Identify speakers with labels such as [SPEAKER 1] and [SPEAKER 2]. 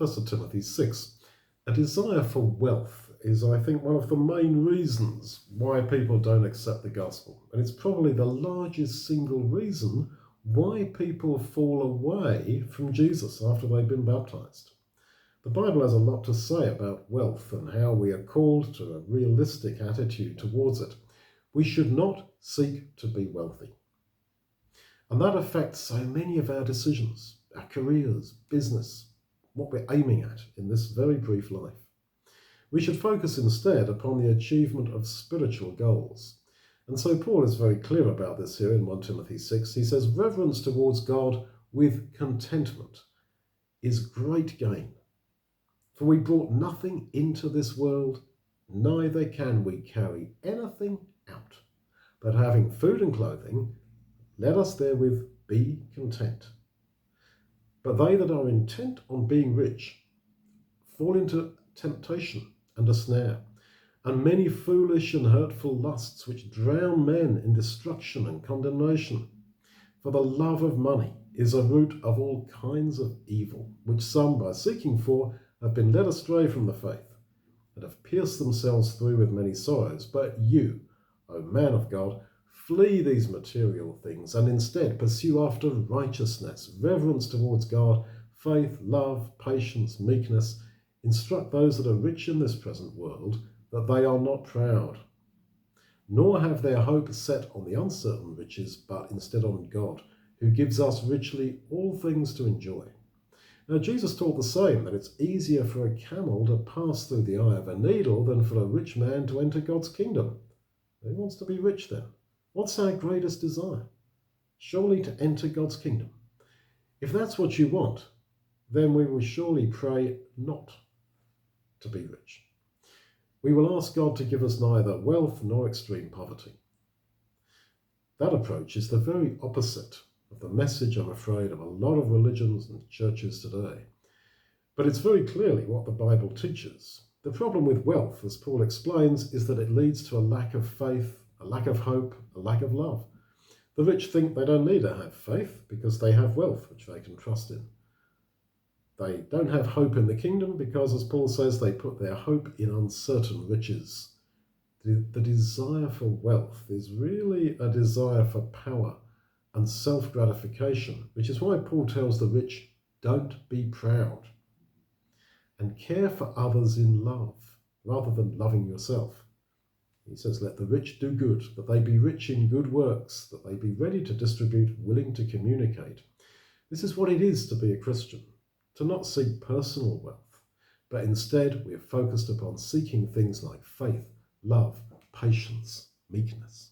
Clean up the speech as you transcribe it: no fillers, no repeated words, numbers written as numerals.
[SPEAKER 1] 1 Timothy 6. A desire for wealth is, I think, one of the main reasons why people don't accept the gospel. And it's probably the largest single reason why people fall away from Jesus after they've been baptized. The Bible has a lot to say about wealth and how we are called to a realistic attitude towards it. We should not seek to be wealthy. And that affects so many of our decisions, our careers, business, what we're aiming at in this very brief life. We should focus instead upon the achievement of spiritual goals. And so Paul is very clear about this here in 1 Timothy 6. He says, reverence towards God with contentment is great gain. For we brought nothing into this world, neither can we carry anything out. But having food and clothing, let us therewith be content. But they that are intent on being rich fall into temptation and a snare, and many foolish and hurtful lusts which drown men in destruction and condemnation. For the love of money is a root of all kinds of evil, which some, by seeking for, have been led astray from the faith, and have pierced themselves through with many sorrows. But you, O man of God, flee these material things, and instead pursue after righteousness, reverence towards God, faith, love, patience, meekness. Instruct those that are rich in this present world, that they are not proud, nor have their hope set on the uncertain riches, but instead on God, who gives us richly all things to enjoy. Now, Jesus taught the same, that it's easier for a camel to pass through the eye of a needle than for a rich man to enter God's kingdom. Who wants to be rich then? What's our greatest desire? Surely to enter God's kingdom. If that's what you want, then we will surely pray not to be rich. We will ask God to give us neither wealth nor extreme poverty. That approach is the very opposite of the message, I'm afraid, of a lot of religions and churches today. But it's very clearly what the Bible teaches. The problem with wealth, as Paul explains, is that it leads to a lack of faith, a lack of hope, a lack of love. The rich think they don't need to have faith because they have wealth, which they can trust in. They don't have hope in the kingdom because, as Paul says, they put their hope in uncertain riches. The desire for wealth is really a desire for power and self-gratification, which is why Paul tells the rich, don't be proud, and care for others in love rather than loving yourself. He says, let the rich do good, that they be rich in good works, that they be ready to distribute, willing to communicate. This is what it is to be a Christian, to not seek personal wealth, but instead we are focused upon seeking things like faith, love, patience, meekness.